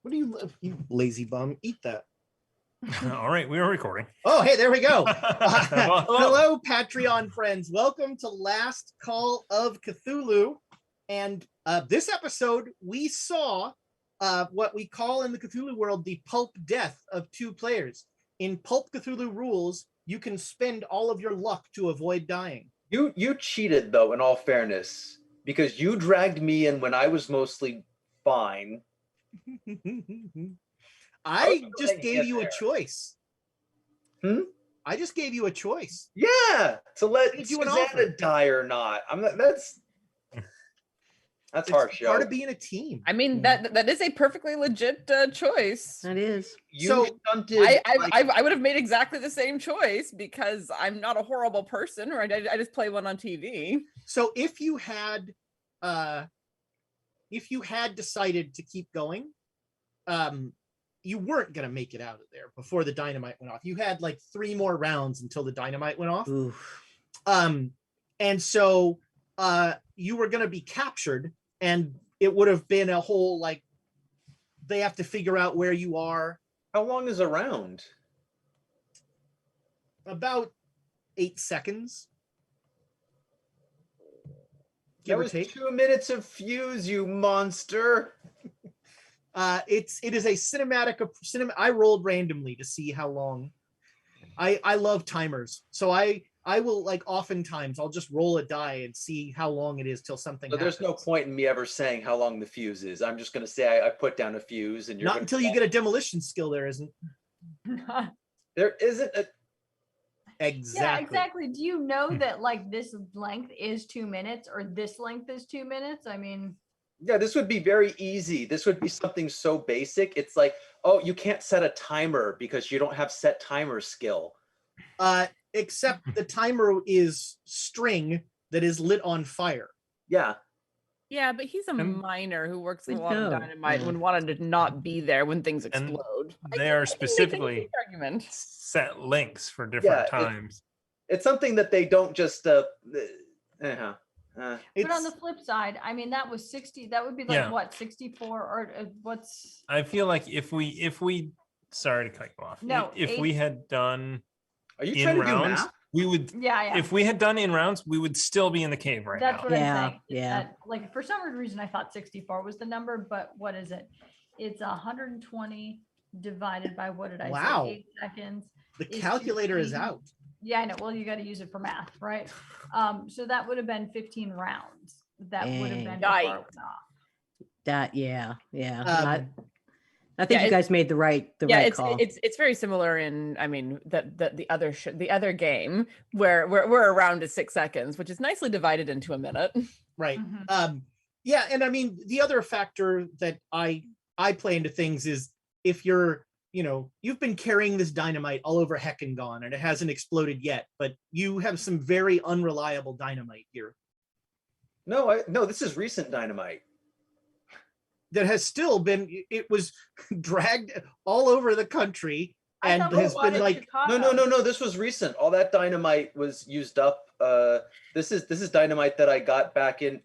What do you lazy bum? Eat that. All right, we are recording. Oh, hey, there we go. Well, hello, Patreon friends. Welcome to Last Call of Cthulhu. And this episode, we saw what we call in the Cthulhu world the pulp death of two players. In Pulp Cthulhu rules, you can spend all of your luck to avoid dying. You cheated, though, in all fairness, because you dragged me in when I was mostly fine. I just gave you a choice. I just gave you a choice. Yeah, to let Susanna die or not. That's harsh, part of being a team. I mean, that is a perfectly legit choice. That is. I would have made exactly the same choice because I'm not a horrible person, or I just play one on TV. So if you had decided to keep going, you weren't going to make it out of there before the dynamite went off. You had like 3 more rounds until the dynamite went off. Oof. And so you were going to be captured, and it would have been a whole, like, they have to figure out where you are. How long is a round? About 8 seconds. That was 2 minutes of fuse, you monster. It is a cinematic. I rolled randomly to see how long. I love timers, so I will, like, oftentimes I'll just roll a die and see how long it is till something happens. There's no point in me ever saying how long the fuse is. I'm just going to say I put down a fuse, and you're not until you get a demolition skill. There isn't. There isn't a. Exactly. Yeah, exactly. Do you know that, like, this length is 2 minutes or this length is 2 minutes? I mean. Yeah, this would be very easy. This would be something so basic. It's like, oh, you can't set a timer because you don't have set timer skill. Except the timer is string that is lit on fire. Yeah. Yeah, but he's a miner who works in a lot of dynamite and wanted to not be there when things explode. They are specifically set links for different times. It's something that they don't just but on the flip side, I mean, that was 60. That would be like what, 64 or what's? I feel like if we sorry to cut you off. No, if we had done. Are you trying to do math? We would. Yeah. If we had done in rounds, we would still be in the cave right now. That's what I'm saying. Yeah. That, like, for some reason, I thought 64 was the number, but what is it? It's 120 divided by, what did I say? 8 seconds. The calculator is out. Yeah, I know. Well, you got to use it for math, right? So that would have been 15 rounds. That would have been before it went off. That, yeah. I think you guys made the right call. It's very similar in, I mean, the other game where we're around to 6 seconds, which is nicely divided into a minute. Right. Yeah, and I mean, the other factor that I play into things is if you've been carrying this dynamite all over Heckengon and it hasn't exploded yet, but you have some very unreliable dynamite here. No, this is recent dynamite. That has still been, it was dragged all over the country and has been like Chicago. No, this was recent. All that dynamite was used up. This is dynamite that I got back in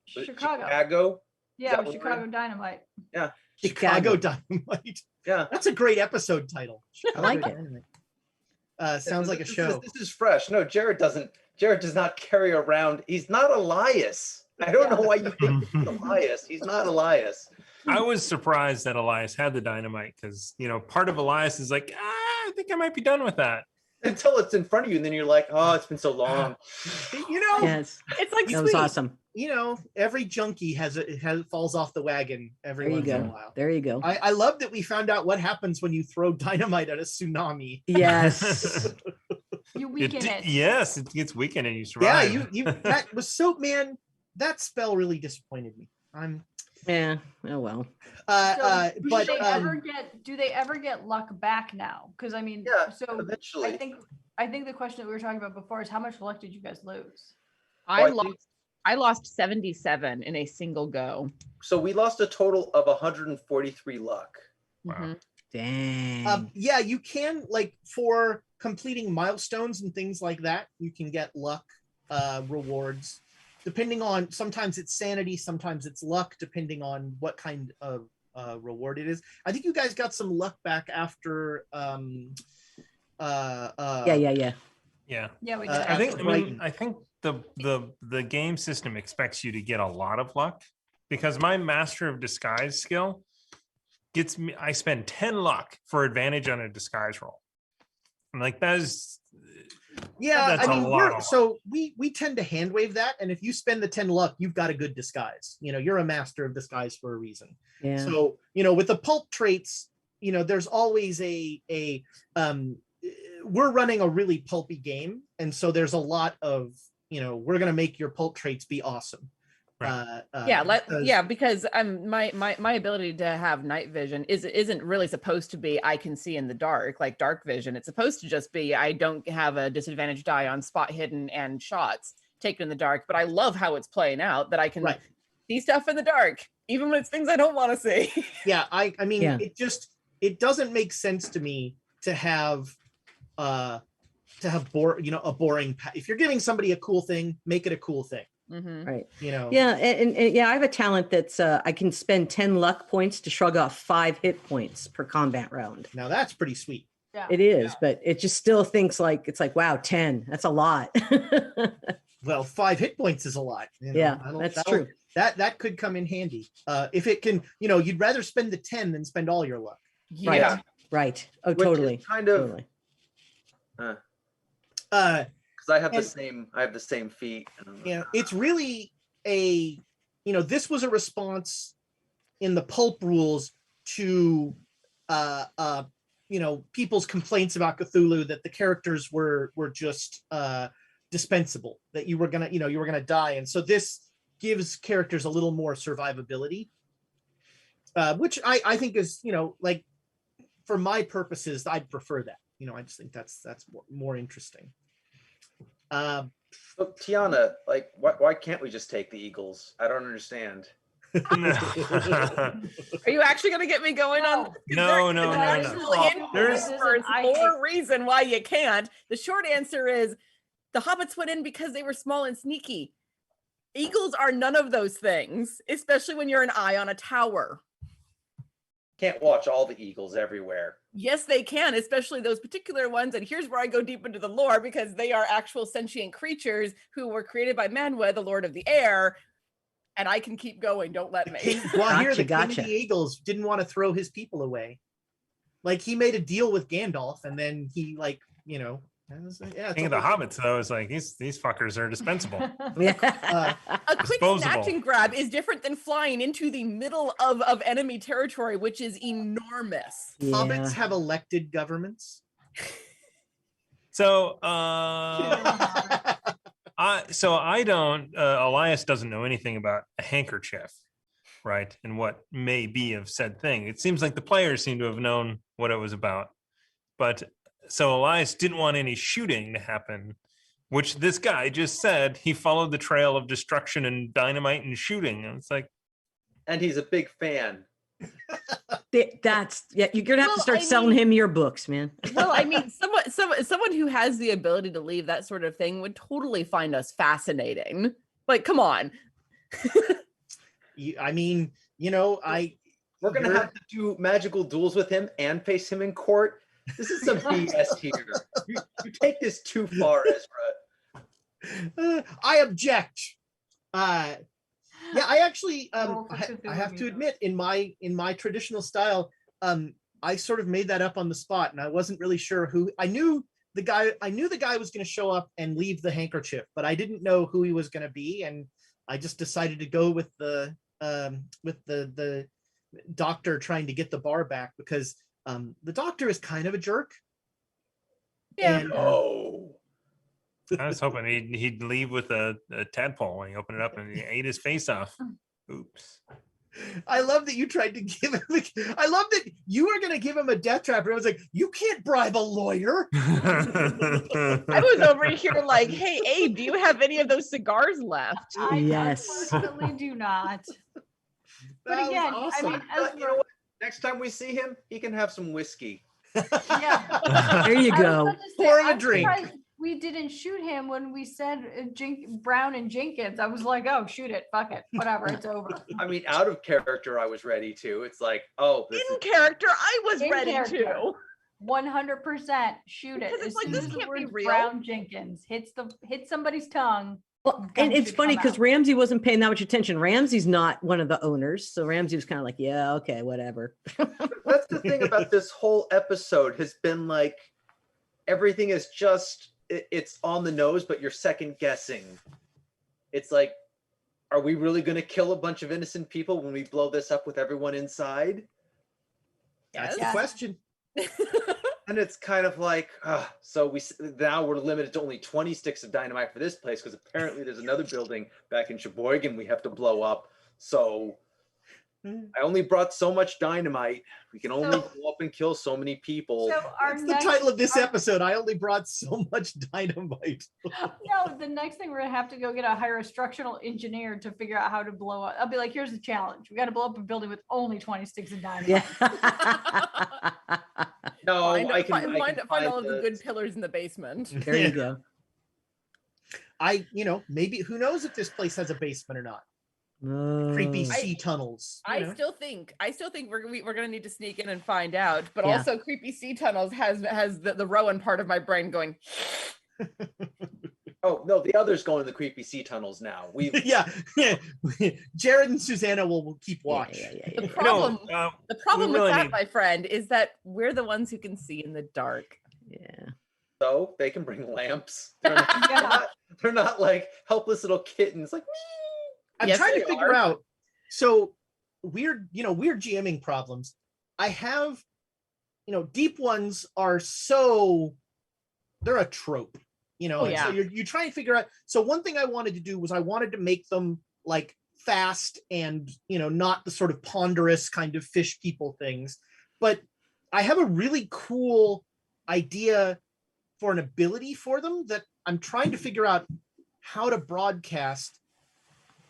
Chicago. Yeah, it was Chicago Dynamite. Yeah. Chicago Dynamite. Yeah. That's a great episode title. I like it. Sounds like a show. This is fresh. No, Jared does not carry around. He's not Elias. I don't know why you think he's Elias. He's not Elias. I was surprised that Elias had the dynamite because, part of Elias is like, I think I might be done with that. Until it's in front of you, and then you're like, oh, it's been so long. Yes. It's like that was awesome. Every junkie falls off the wagon every once in a while. There you go. I love that we found out what happens when you throw dynamite at a tsunami. Yes. You weaken it. Yes, it gets weakened and you survive. Yeah, you that was so, man, that spell really disappointed me. Yeah. Oh well. But do they ever get luck back now? Because I mean, so eventually. I think the question that we were talking about before is how much luck did you guys lose? I lost 77 in a single go. So we lost a total of 143 luck. Wow. Mm-hmm. Dang. Yeah, you can, like, for completing milestones and things like that, you can get luck rewards. Depending on, sometimes it's sanity, sometimes it's luck, depending on what kind of reward it is. I think you guys got some luck back after Yeah. Yeah, we did. I think the game system expects you to get a lot of luck, because my Master of Disguise skill gets me. I spend 10 luck for advantage on a disguise roll. I'm like, that is. Yeah, that's I mean, so we tend to hand wave that, and if you spend the 10 luck, you've got a good disguise. You're a Master of Disguise for a reason. Yeah. So with the pulp traits, there's always we're running a really pulpy game, and so there's a lot of we're gonna make your pulp traits be awesome. Right. Because my ability to have night vision isn't really supposed to be I can see in the dark, like dark vision. It's supposed to just be I don't have a disadvantage die on spot hidden and shots taken in the dark. But I love how it's playing out, that I can see stuff in the dark, even when it's things I don't want to see. Yeah, I mean, it doesn't make sense to me to have a boring. If you're giving somebody a cool thing, make it a cool thing. Mm-hmm. Right. Yeah, and I have a talent that's I can spend 10 luck points to shrug off 5 hit points per combat round. Now that's pretty sweet. Yeah. It is, but it just still thinks like it's like, wow, 10. That's a lot. Well, 5 hit points is a lot. That's true. That could come in handy. If it can, you'd rather spend the 10 than spend all your luck. Yeah. Right. Oh, Which totally. is kind of. Totally. Because I have the same feat. It's really this was a response in the pulp rules to people's complaints about Cthulhu, that the characters were just dispensable, that you were gonna die, and so this gives characters a little more survivability, which I think is like, for my purposes, I'd prefer that. I just think that's more interesting. But Tiana, like, why can't we just take the Eagles? I don't understand. Are you actually going to get me going on? No. There's more reason why you can't. The short answer is the hobbits went in because they were small and sneaky. Eagles are none of those things, especially when you're an eye on a tower. Can't watch all the eagles everywhere. Yes, they can, especially those particular ones. And here's where I go deep into the lore, because they are actual sentient creatures who were created by Manwë, the Lord of the Air. And I can keep going. Don't let me. King of the Eagles didn't want to throw his people away. Like, he made a deal with Gandalf, and then he King of the Hobbits, though, is like, these fuckers are dispensable. A quick snatch and grab is different than flying into the middle of enemy territory, which is enormous. Hobbits have elected governments. So I don't. Elias doesn't know anything about a handkerchief, right? And what may be of said thing. It seems like the players seem to have known what it was about, but. So Elias didn't want any shooting to happen, which this guy just said he followed the trail of destruction and dynamite and shooting. And it's like, and he's a big fan. You're gonna have to start selling him your books, man. Well, I mean, someone who has the ability to leave that sort of thing would totally find us fascinating. Like, come on. We're gonna have to do magical duels with him and face him in court. This is some BS here. You take this too far, Ezra. I object. I actually I have to admit, in my traditional style, I sort of made that up on the spot, and I wasn't really sure who. I knew the guy was going to show up and leave the handkerchief, but I didn't know who he was going to be, and I just decided to go with the doctor trying to get the bar back, because the doctor is kind of a jerk. Yeah. And, I was hoping he'd leave with a tadpole when he opened it up and he ate his face off. Oops. I love that you tried to give him. I love that you were going to give him a death trap, and I was like, you can't bribe a lawyer. I was over here like, hey, Abe, do you have any of those cigars left? I Yes. unfortunately do not. But again, awesome. I mean, Ezra, You know what? Next time we see him, he can have some whiskey. yeah. There you I was go. about to say, Pour him a I'm drink. surprised we didn't shoot him when we said Brown and Jenkins. I was like, oh, shoot it, fuck it, whatever, it's over. I mean, out of character, I was ready to. It's like, oh, character, I was ready character. to. 100% shoot it. As soon as the word Brown Jenkins hits somebody's tongue. Well, and it's funny because Ramsey wasn't paying that much attention. Ramsey's not one of the owners, so Ramsey was kind of like, yeah, okay, whatever. That's the thing about this whole episode has been like, everything is just, it's on the nose, but you're second guessing. It's like, are we really going to kill a bunch of innocent people when we blow this up with everyone inside? That's the question. And it's kind of like, so now we're limited to only 20 sticks of dynamite for this place because apparently there's another building back in Sheboygan we have to blow up. So I only brought so much dynamite. We can only go up and kill so many people. So that's the title of this episode. I only brought so much dynamite. No, the next thing we're gonna have to hire a structural engineer to figure out how to blow up. I'll be like, here's the challenge. We got to blow up a building with only 20 sticks of dynamite. Yeah. No, I can find all of the good pillars in the basement. There you go. Maybe, who knows if this place has a basement or not. Creepy sea tunnels. I still think we're gonna need to sneak in and find out. But also, creepy sea tunnels has the Rowan part of my brain going. Oh no, the others go in the creepy sea tunnels now. Yeah. Jared and Susanna will keep watch. The problem with that, my friend, is that we're the ones who can see in the dark. Yeah. So they can bring lamps. They're not like helpless little kittens like me. I'm trying to figure out. So weird GMing problems. I have, deep ones are they're a trope, so you try and figure out. So one thing I wanted to do was I wanted to make them like fast and, not the sort of ponderous kind of fish people things. But I have a really cool idea for an ability for them that I'm trying to figure out how to broadcast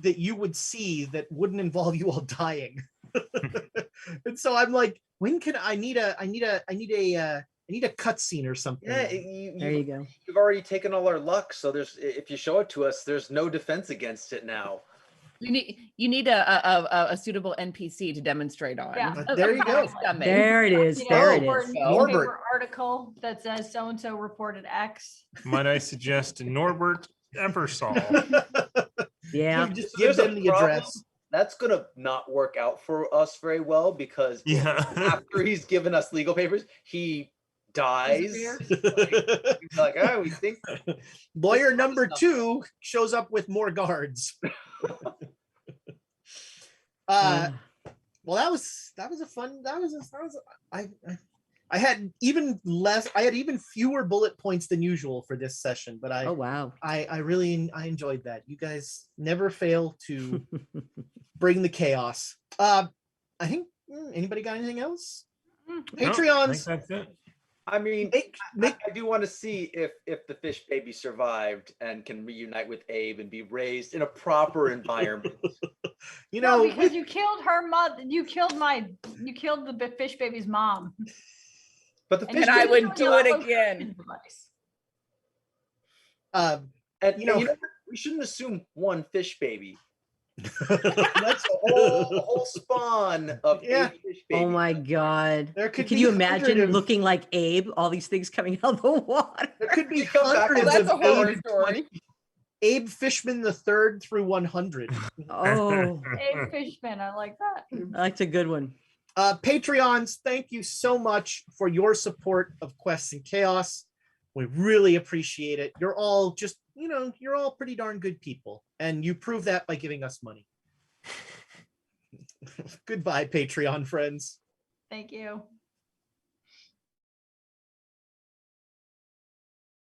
that you would see that wouldn't involve you all dying. And so I'm like, when can I need a cutscene or something? Yeah, there you go. You've already taken all our luck, so if you show it to us, there's no defense against it now. You need a suitable NPC to demonstrate on. Yeah. There you go. There it is. There it is. Norbert article that says so and so reported X. Might I suggest Norbert Ebersol? Yeah. Just give them the address. That's gonna not work out for us very well because after he's given us legal papers, he dies. He's like, oh, we think lawyer number 2 shows up with more guards. Well, that was a fun. I had even fewer bullet points than usual for this session, but I really enjoyed that. You guys never fail to bring the chaos. I think anybody got anything else? Patreons. No, I think that's it. I mean, I do want to see if the fish baby survived and can reunite with Abe and be raised in a proper environment. Because you killed her mother. You killed the fish baby's mom. But the fish I would do it again. We shouldn't assume one fish baby. That's a whole spawn of fish babies. Oh my God! Can you imagine looking like Abe? All these things coming out of the water. There could be hundreds that's a of horror story. Abe Fishman the Third through 100. Oh, Abe Fishman, I like that. That's a good one. Patreons, thank you so much for your support of Quests and Chaos. We really appreciate it. You're all just, you're all pretty darn good people. And you prove that by giving us money. Goodbye, Patreon friends. Thank you.